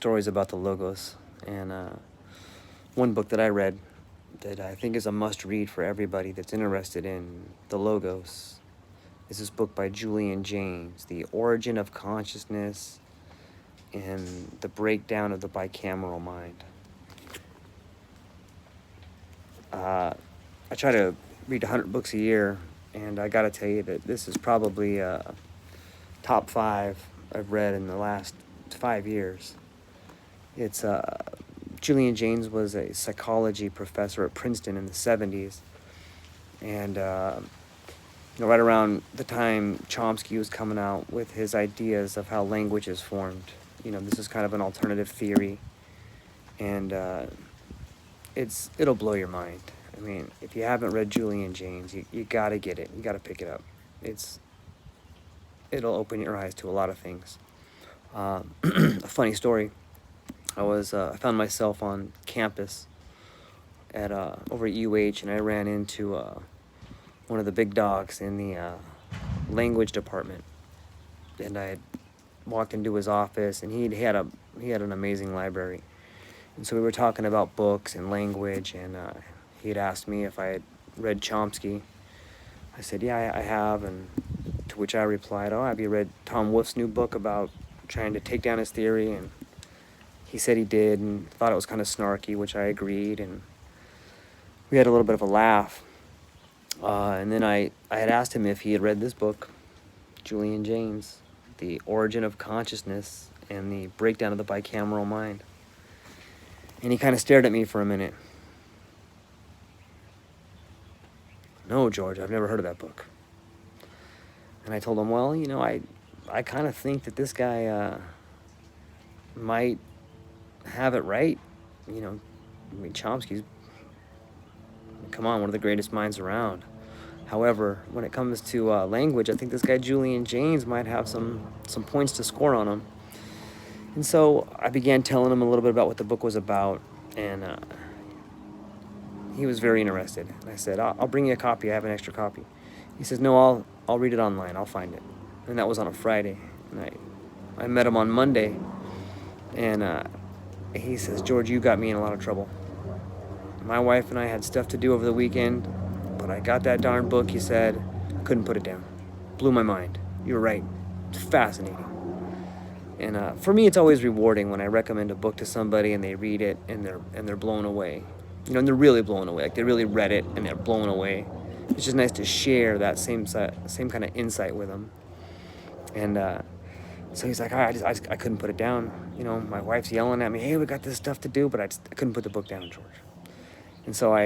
stories about the logos. And one book that I read that I think is a must-read for everybody that's interested in the logos is this book by Julian Jaynes, The Origin of Consciousness and the Breakdown of the Bicameral Mind. I try to read 100 books a year, and I gotta tell you that this is probably top 5 I've read in the last 5 years. It's Julian Jaynes was a psychology professor at Princeton in the 70s, and right around the time Chomsky was coming out with his ideas of how language is formed. This is kind of an alternative theory, and it'll blow your mind. I mean, if you haven't read Julian Jaynes, you gotta get it. You gotta pick it up. It'll open your eyes to a lot of things. A funny story. I found myself on campus at over at UH, and I ran into one of the big dogs in the language department, and I had walked into his office, and he had an amazing library, and so we were talking about books and language, and he had asked me if I had read Chomsky. I said, yeah, I have, and to which I replied, oh, have you read Tom Wolfe's new book about trying to take down his theory? And he said he did, and thought it was kind of snarky, which I agreed, and we had a little bit of a laugh. And then I had asked him if he had read this book, Julian Jaynes, The Origin of Consciousness and the Breakdown of the Bicameral Mind. And he kind of stared at me for a minute. No, George, I've never heard of that book. And I told him, well, I kind of think that this guy might have it right. Chomsky's, come on, one of the greatest minds around. However, when it comes to language, I think this guy Julian Jaynes might have some points to score on him. And so I began telling him a little bit about what the book was about, and he was very interested. And I said, I'll bring you a copy. I have an extra copy. He says, no, I'll read it online. I'll find it. And that was on a Friday. And I met him on Monday, and he says, George, you got me in a lot of trouble. My wife and I had stuff to do over the weekend, but I got that darn book, he said. Couldn't put it down. Blew my mind. You're right. It's fascinating. And for me, it's always rewarding when I recommend a book to somebody and they read it and they're blown away. And they're really blown away. Like, they really read it and they're blown away. It's just nice to share that same kind of insight with them. And so he's like, I couldn't put it down. My wife's yelling at me, hey, we got this stuff to do, but I couldn't put the book down, George. And so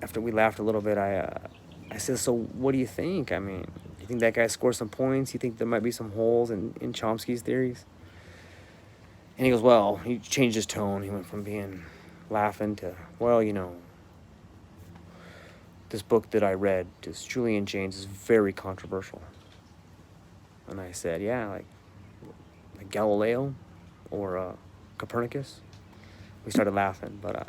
after we laughed a little bit, I said, so what do you think? I mean, do you think that guy scored some points? You think there might be some holes in Chomsky's theories? And he goes, well, he changed his tone. He went from being laughing to, well, this book that I read, this Julian Jaynes, is very controversial. And I said, yeah, like Galileo or Copernicus. We started laughing, but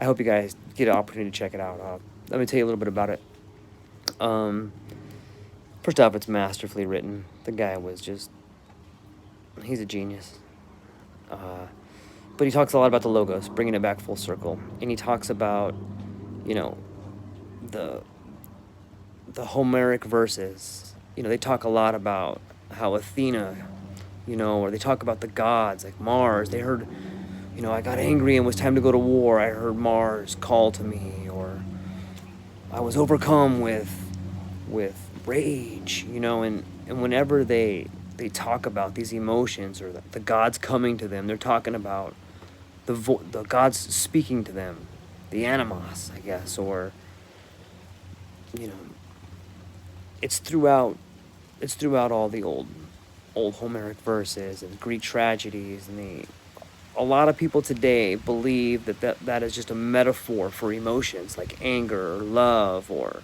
I hope you guys get an opportunity to check it out. Let me tell you a little bit about it. First off, it's masterfully written. The guy was he's a genius. But he talks a lot about the logos, bringing it back full circle. And he talks about, the Homeric verses. They talk a lot about how Athena, or they talk about the gods, like Mars. They heard, I got angry and it was time to go to war. I heard Mars call to me, or I was overcome with rage, and whenever they talk about these emotions or the gods coming to them, they're talking about the gods speaking to them, the animos, I guess, or it's throughout all the old Homeric verses and Greek tragedies, and a lot of people today believe that is just a metaphor for emotions like anger or love, or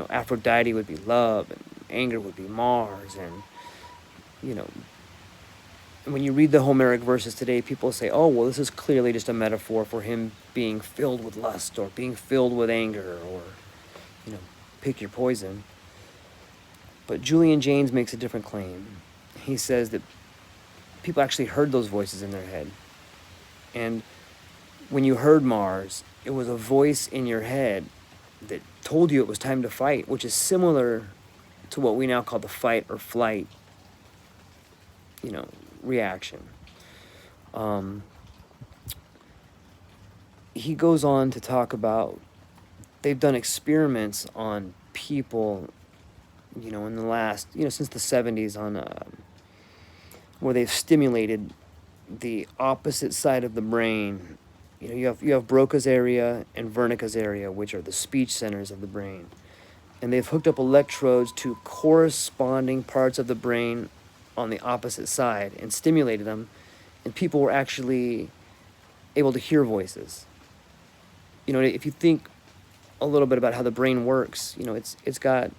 Aphrodite would be love and anger would be Mars. And when you read the Homeric verses today, people say, oh, well, this is clearly just a metaphor for him being filled with lust or being filled with anger, or pick your poison. But Julian Jaynes makes a different claim. He says that people actually heard those voices in their head. And when you heard Mars, it was a voice in your head that told you it was time to fight, which is similar to what we now call the fight or flight, reaction. He goes on to talk about they've done experiments on people, in the last, since the 70s on where they've stimulated the opposite side of the brain. You have Broca's area and Wernicke's area, which are the speech centers of the brain. And they've hooked up electrodes to corresponding parts of the brain on the opposite side and stimulated them, and people were actually able to hear voices. If you think a little bit about how the brain works, it's got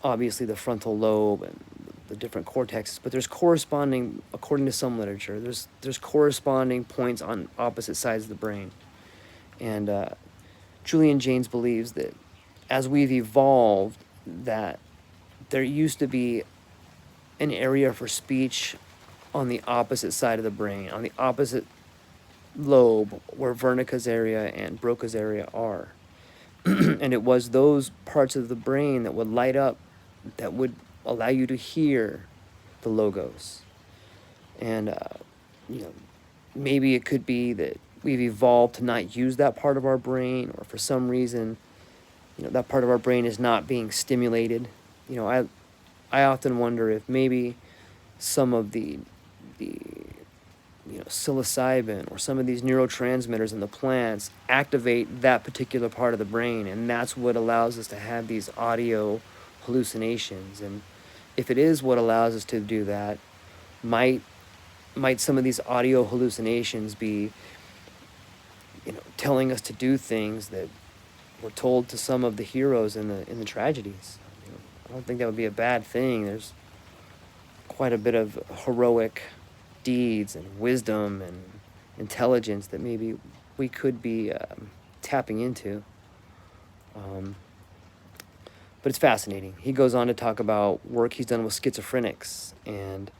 obviously the frontal lobe and the different cortexes, but there's corresponding, according to some literature, there's corresponding points on opposite sides of the brain. And Julian Jaynes believes that as we've evolved, that there used to be an area for speech on the opposite side of the brain, on the opposite lobe where Wernicke's area and Broca's area are. And it was those parts of the brain that would light up, that would allow you to hear the logos. And, maybe it could be that we've evolved to not use that part of our brain, or for some reason, that part of our brain is not being stimulated. I often wonder if maybe some of the psilocybin or some of these neurotransmitters in the plants activate that particular part of the brain, and that's what allows us to have these audio hallucinations. And if it is what allows us to do that, might some of these audio hallucinations be telling us to do things that were told to some of the heroes in the tragedies? I don't think that would be a bad thing. There's quite a bit of heroic deeds and wisdom and intelligence that maybe we could be tapping into. But it's fascinating. He goes on to talk about work he's done with schizophrenics, and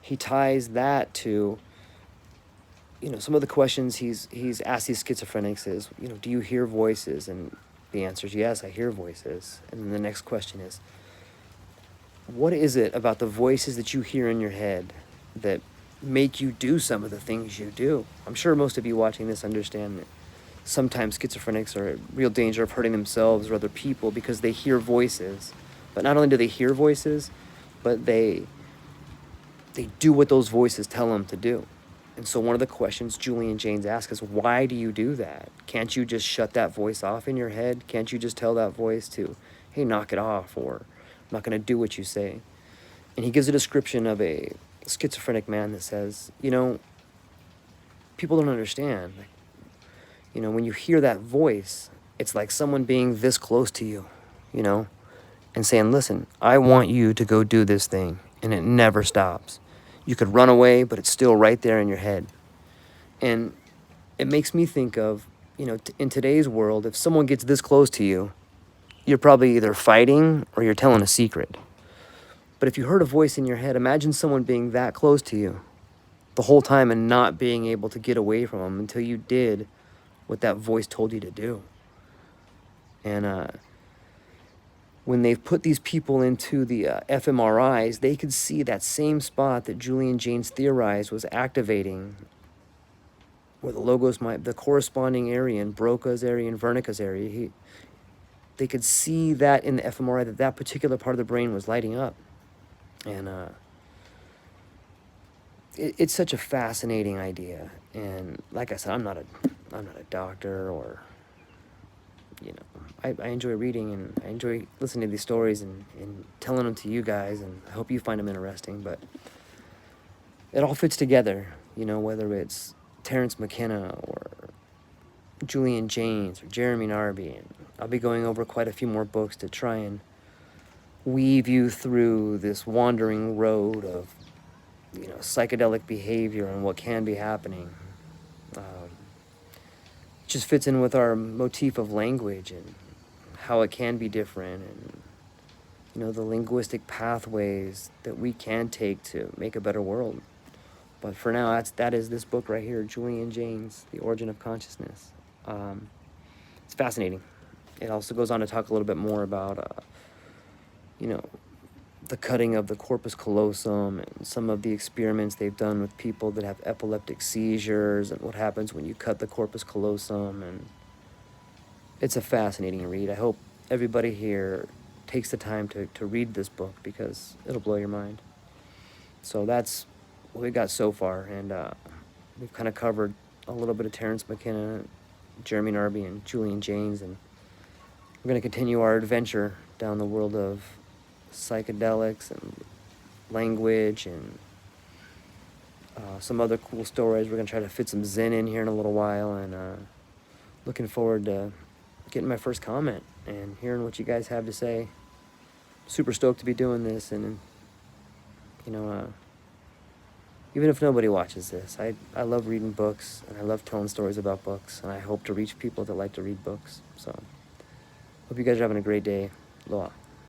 he ties that to some of the questions he's asked these schizophrenics is, do you hear voices? And the answer is yes, I hear voices. And then the next question is, what is it about the voices that you hear in your head that make you do some of the things you do? I'm sure most of you watching this understand that sometimes schizophrenics are in real danger of hurting themselves or other people because they hear voices. But not only do they hear voices, but they do what those voices tell them to do. And so one of the questions Julian Jaynes asks is, why do you do that? Can't you just shut that voice off in your head? Can't you just tell that voice to, hey, knock it off, or I'm not going to do what you say? And he gives a description of a schizophrenic man that says, people don't understand. When you hear that voice, it's like someone being this close to you, and saying, listen, I want you to go do this thing, and it never stops. You could run away, but it's still right there in your head. And it makes me think of, in today's world, if someone gets this close to you, you're probably either fighting or you're telling a secret. But if you heard a voice in your head, imagine someone being that close to you the whole time and not being able to get away from them until you did what that voice told you to do. And when they've put these people into the fMRIs, they could see that same spot that Julian Jaynes theorized was activating, where the logos the corresponding area in Broca's area and Wernicke's area, they could see that in the fMRI that particular part of the brain was lighting up. And it's such a fascinating idea. And like I said, I'm not a doctor, or I enjoy reading, and I enjoy listening to these stories and telling them to you guys, and I hope you find them interesting. But it all fits together, whether it's Terence McKenna or Julian Jaynes or Jeremy Narby. And I'll be going over quite a few more books to try and weave you through this wandering road of psychedelic behavior and what can be happening. Just fits in with our motif of language and how it can be different, and the linguistic pathways that we can take to make a better world. But for now, that is this book right here, Julian Jaynes, The Origin of Consciousness. It's fascinating. It also goes on to talk a little bit more about, you know, the cutting of the corpus callosum and some of the experiments they've done with people that have epileptic seizures and what happens when you cut the corpus callosum. And it's a fascinating read. I hope everybody here takes the time to read this book, because it'll blow your mind. So that's what we got so far, and we've kind of covered a little bit of Terence McKenna, Jeremy Narby, and Julian Jaynes, and we're going to continue our adventure down the world of psychedelics and language and some other cool stories. We're going to try to fit some Zen in here in a little while, and looking forward to getting my first comment and hearing what you guys have to say. Super stoked to be doing this, and you know, even if nobody watches this, I love reading books, and I love telling stories about books, and I hope to reach people that like to read books. So, hope you guys are having a great day. Aloha.